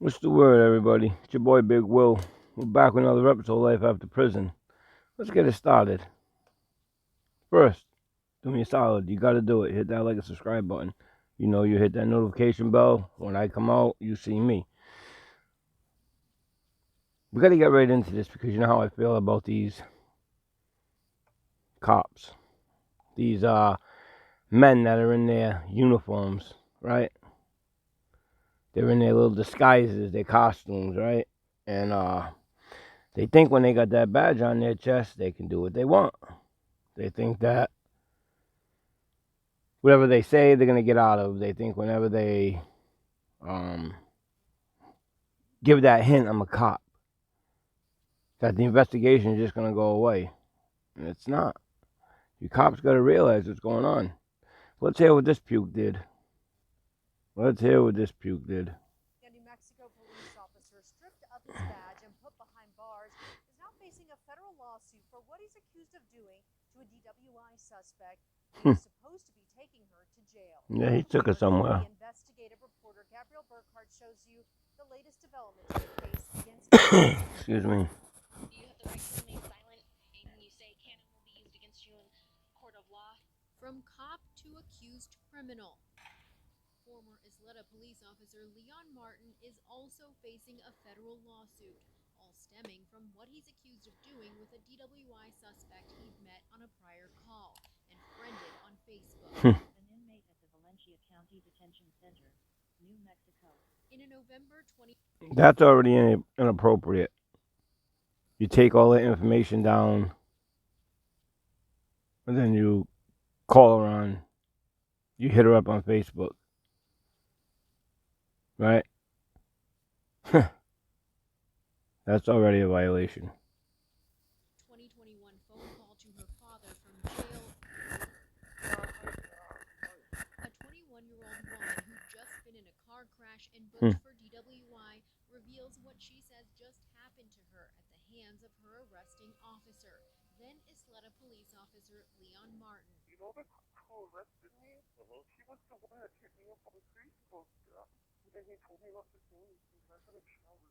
What's the word, everybody? It's your boy Big Will. We're back with another episode of Life After Prison. Let's get it started. First, do me a solid. You gotta do it. Hit that like and subscribe button. You hit that notification bell. When I come out, you see me. We gotta get right into this because you know how I feel about these cops. These men that are in their uniforms, right? They're in their little disguises, their costumes, right? And they think when they got that badge on their chest, they can do what they want. They think that whatever they say, they're going to get out of. They think whenever they um, give that hint, I'm a cop, that the investigation is just going to go away. And it's not. You cops got to realize what's going on. Let's hear what this puke did. A New Mexico police officer stripped of his badge and put behind bars is now facing a federal lawsuit for what he's accused of doing to a DWI suspect who was supposed to be taking her to jail. Yeah, he took her somewhere. The investigative reporter Gabrielle Burkhart shows you the latest developments in the case against Excuse me. Do you have the right to remain silent? And you say canon will be used against you in court of law? From cop to accused criminal. Former Isleta police officer Leon Martin is also facing a federal lawsuit, all stemming from what he's accused of doing with a DWI suspect he'd met on a prior call and friended on Facebook. An inmate at the Valencia County Detention Center, New Mexico. In a November 20... That's already inappropriate. You take all that information down, and then you call her on, you hit her up on Facebook. Right? That's already a violation. 2021 phone call to her father from jail. A 21-year-old woman who just been in a car crash and booked for DWI reveals what she says just happened to her at the hands of her arresting officer, then Isleta police officer Leon Martin. You know the who arrested me? He was the one that hit me up on Facebook. And he told me not to do anything. I had a shower.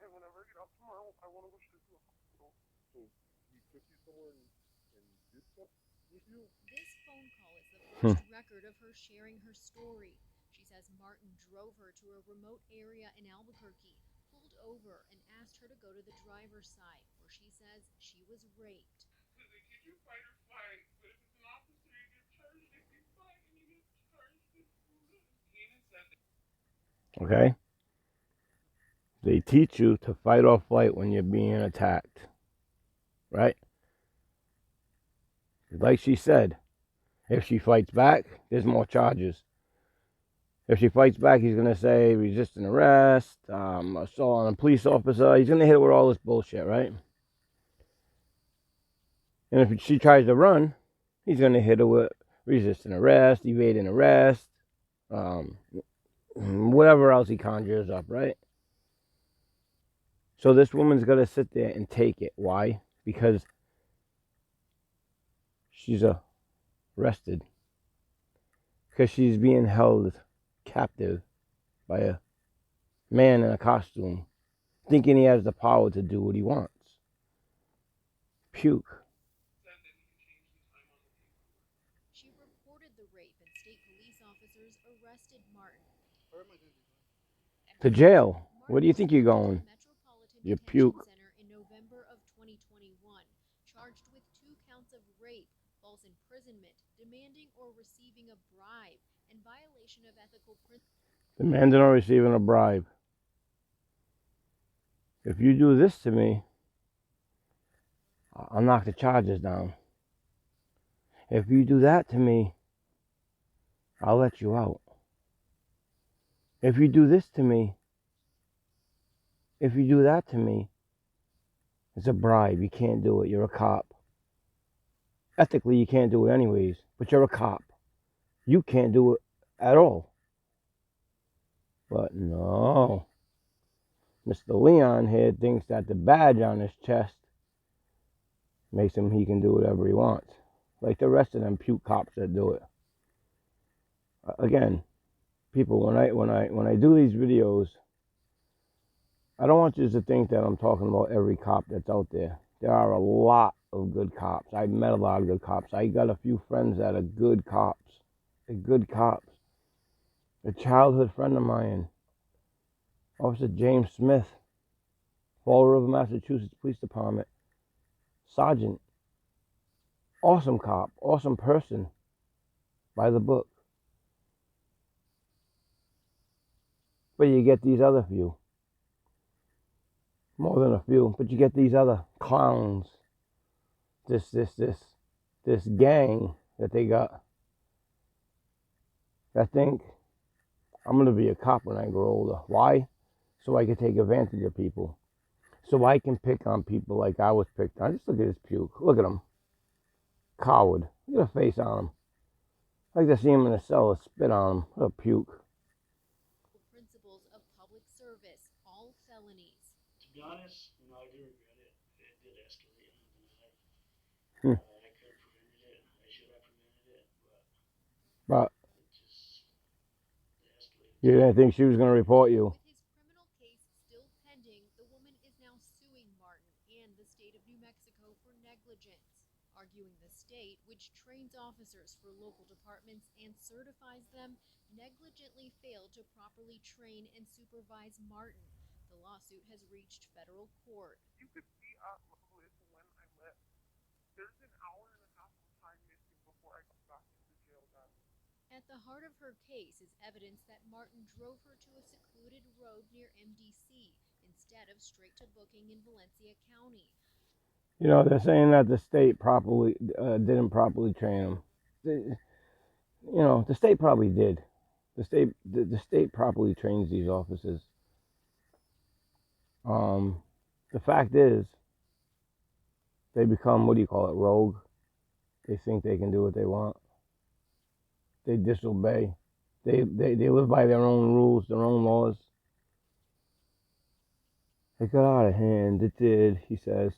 And whenever I get out tomorrow, I want to go straight to the hospital. So he took you somewhere and did stuff with you? This phone call is the first record of her sharing her story. She says Martin drove her to a remote area in Albuquerque, pulled over, and asked her to go to the driver's side, where she says she was raped. Because they give you fight or flight, but if it's an officer, you get charged if you fight and you get charged if you he even said that. Okay? They teach you to fight or flight when you're being attacked. Right? Like she said, if she fights back, there's more charges. If she fights back, he's going to say resisting arrest, assault on a police officer. He's going to hit her with all this bullshit, right? And if she tries to run, he's going to hit her with resisting arrest, evading arrest, whatever else he conjures up, right? So this woman's got to sit there and take it. Why? Because she's arrested. Because she's being held captive by a man in a costume, thinking he has the power to do what he wants. Puke. She reported the rape, and state police officers arrested Martin. To jail. Where do you think you're going? Metropolitan You Detention puke. Center in November of 2021, charged with 2 counts of rape, false imprisonment, demanding or receiving a bribe, and violation of ethical principles. Demanding or receiving a bribe. If you do this to me, I'll knock the charges down. If you do that to me, I'll let you out. If you do this to me, if you do that to me, it's a bribe. You can't do it. You're a cop. Ethically, you can't do it anyways, but you're a cop. You can't do it at all. But no. Mr. Leon here thinks that the badge on his chest makes him he can do whatever he wants. Like the rest of them puke cops that do it. Again, people, when I do these videos, I don't want you to think that I'm talking about every cop that's out there. There are a lot of good cops. I've met a lot of good cops. I got a few friends that are good cops. They're good cops. A childhood friend of mine, Officer James Smith, Fall River, Massachusetts Police Department, Sergeant, awesome cop, awesome person, by the book. But you get these other few, more than a few, but you get these other clowns, this gang that they got, that think I'm gonna be a cop when I grow older. Why? So I can take advantage of people. So I can pick on people like I was picked on. Just look at his puke. Look at him. Coward. Look at the face on him. I like to see him in a cell, spit on him. What a puke. Principles of public service, all felonies. To be honest, I do regret it. It did escalate. I could have prevented it. I should have prevented it, But it just escalated. you didn't think she was gonna report you. With his criminal case still pending, the woman is now suing Martin and the state of New Mexico for negligence, arguing the state, which trains officers for local departments and certifies them, negligently failed to properly train and supervise Martin. The lawsuit has reached federal court. You could see at Loveless when I left. There's an hour and a half of time missing before I got back to the jail, guys. At the heart of her case is evidence that Martin drove her to a secluded road near MDC instead of straight to booking in Valencia County. You know, they're saying that the state properly didn't properly train them. The state probably did. The state properly trains these officers. The fact is, they become, rogue. They think they can do what they want. They disobey. They live by their own rules, their own laws. It got out of hand. It did, he says.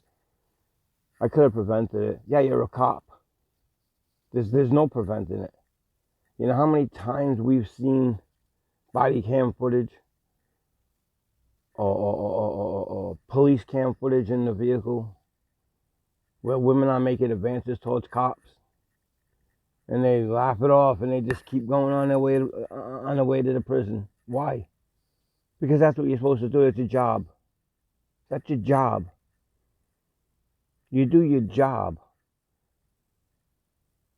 I could have prevented it. Yeah, you're a cop. There's no preventing it. You know how many times we've seen body cam footage or police cam footage in the vehicle where women are making advances towards cops, and they laugh it off and they just keep going on their way to the prison. Why? Because that's what you're supposed to do. It's your job. That's your job. You do your job.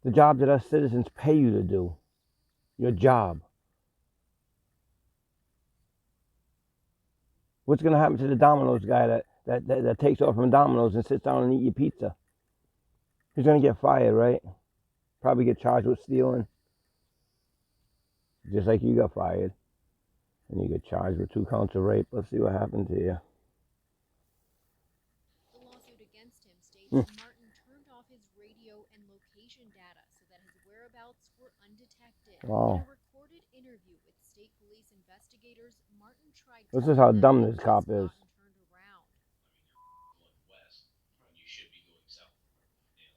The job that us citizens pay you to do. Your job. What's going to happen to the Domino's guy that takes off from Domino's and sits down and eat your pizza? He's going to get fired, right? Probably get charged with stealing. Just like you got fired. And you get charged with 2 counts of rape. Let's see what happened to you. The lawsuit against him states Martin turned off his radio and location data so that his whereabouts were undetected. Wow. In a recorded interview with state police investigators, Martin tried This to is how let dumb him this just cop gotten is. turned around. Going west, you should be going south.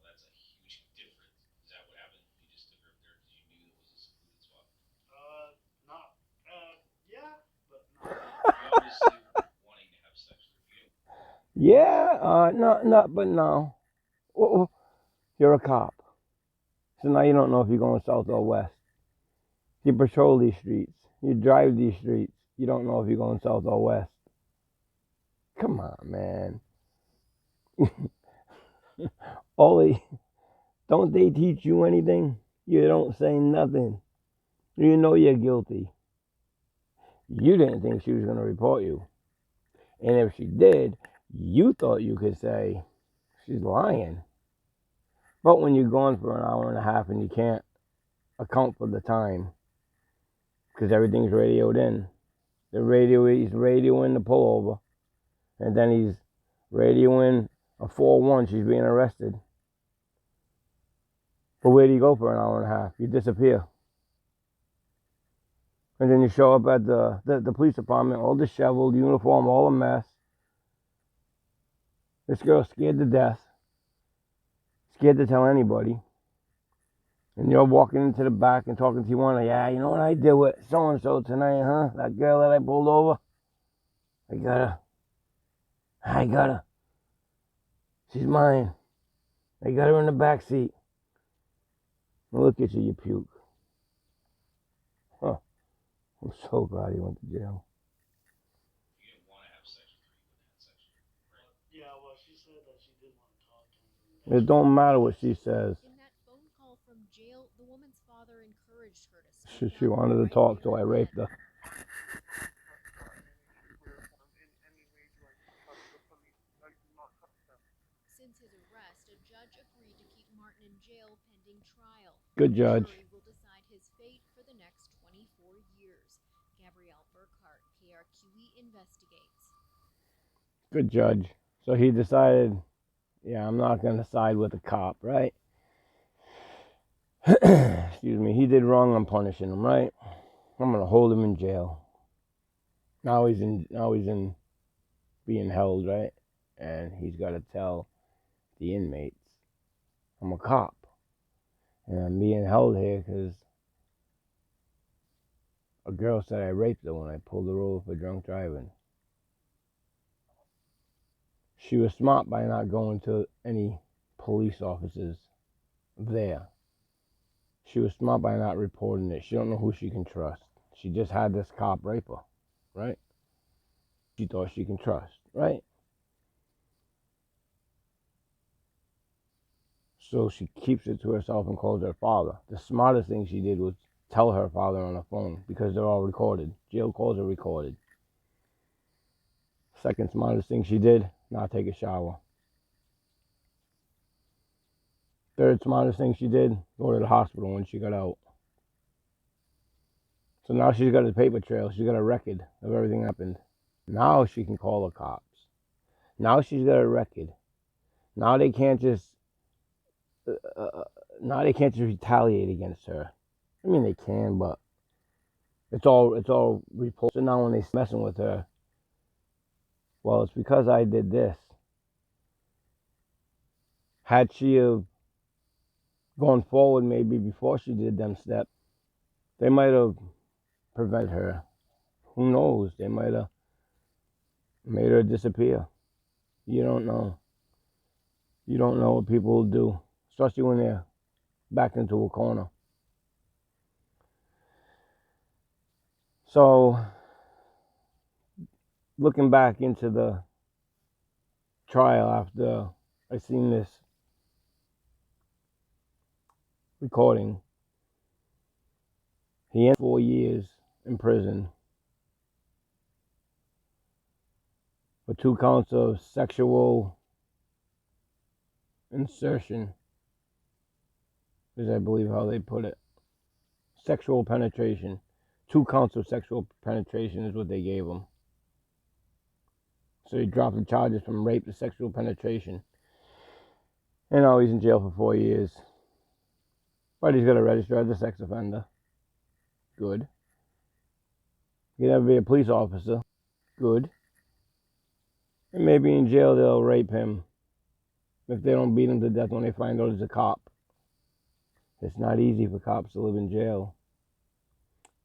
That's a huge difference. Is that what happened? You just took her up there because you knew it was a secluded spot. Yeah, but not. You obviously were wanting to have sex with you. Yeah, no. Oh, you're a cop. So now you don't know if you're going south or west. You patrol these streets. You drive these streets. You don't know if you're going south or west. Come on, man. Ollie, don't they teach you anything? You don't say nothing. You know you're guilty. You didn't think she was going to report you. And if she did, you thought you could say, she's lying. But when you're gone for an hour and a half and you can't account for the time, because everything's radioed in. He's radioing the pullover. And then he's radioing a 4-1. She's being arrested. But where do you go for an hour and a half? You disappear. And then you show up at the police department, all disheveled, uniform, all a mess. This girl's scared to death. Scared to tell anybody. And you're walking into the back and talking to Tijuana. Yeah, you know what I did with so-and-so tonight, huh? That girl that I pulled over. I got her. I got her. She's mine. I got her in the back seat. Look at you, you puke. Huh. I'm so glad he went to jail. You didn't want to have sex with her, you wouldn't have sex with her, right? Yeah, well, she said that she did want to talk to him. It don't matter what she says. In that phone call from jail, the woman's father encouraged her to speak She up wanted to right talk, there so I and raped then. her. Since his arrest, a judge agreed to keep Martin in jail pending trial. Good The judge. jury will decide his fate for the next 24 years. Gabrielle Burkhart, KRQE investigates. Good judge. So he decided, yeah, I'm not going to side with the cop, right? Excuse me. He did wrong. I'm punishing him, right? I'm going to hold him in jail. Now he's in being held, right? And he's got to tell the inmates, I'm a cop. And I'm being held here because a girl said I raped her when I pulled her over for drunk driving. She was smart by not going to any police officers there. She was smart by not reporting it. She don't know who she can trust. She just had this cop rape her, right? She thought she can trust, right? So she keeps it to herself and calls her father. The smartest thing she did was tell her father on the phone because they're all recorded. Jail calls are recorded. Second smartest thing she did, not take a shower. Third smartest thing she did, go to the hospital when she got out. So now she's got a paper trail. She's got a record of everything that happened. Now she can call the cops. Now she's got a record. Now they can't just retaliate against her. I mean, they can, but it's all repulsive. So now when they messing with her, well, it's because I did this. Had she have gone forward maybe before she did them steps, they might have prevented her. Who knows? They might have made her disappear. You don't know. You don't know what people will do, especially when they're backed into a corner. So, looking back into the trial after I seen this recording, he ended 4 years in prison for 2 counts of sexual insertion, is I believe how they put it. Sexual penetration. 2 counts of sexual penetration is what they gave him. So he dropped the charges from rape to sexual penetration. And now he's in jail for 4 years. But he's got to register as a sex offender. Good. He can never be a police officer. Good. And maybe in jail they'll rape him if they don't beat him to death when they find out he's a cop. It's not easy for cops to live in jail.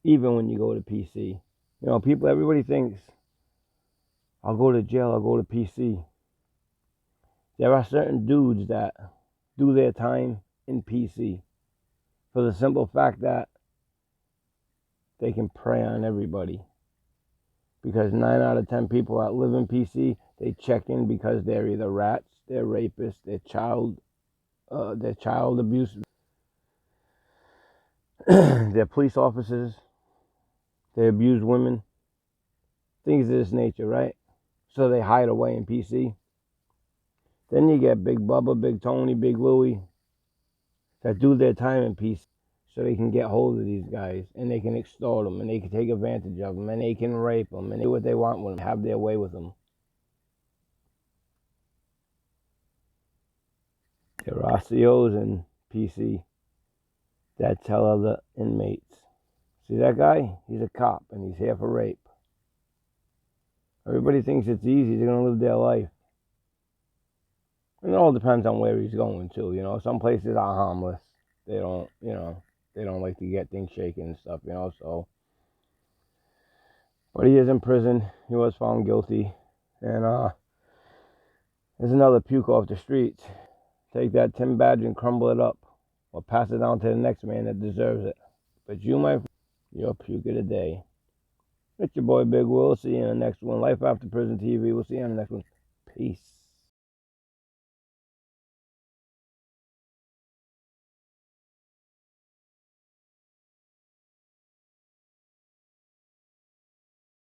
Even when you go to PC. You know, everybody thinks, I'll go to jail, I'll go to PC. There are certain dudes that do their time in PC for the simple fact that they can prey on everybody. Because 9 out of 10 people that live in PC, they check in because they're either rats, they're rapists, they're child abuse, they're police officers, they abuse women, things of this nature, right? So they hide away in PC. Then you get Big Bubba, Big Tony, Big Louie that do their time in PC so they can get hold of these guys and they can extort them and they can take advantage of them and they can rape them and do what they want with them, have their way with them. There are COs in PC that tell other inmates, see that guy? He's a cop and he's here for rape. Everybody thinks it's easy. They're going to live their life. And it all depends on where he's going to. You know, some places are harmless. They don't, they don't like to get things shaken and stuff, so. But he is in prison. He was found guilty. And There's another puke off the streets. Take that tin badge and crumble it up, or pass it on to the next man that deserves it. But you, my friend, you're puke of the day. It's your boy Big Will. See you in the next one. Life After Prison TV. We'll see you in the next one. Peace.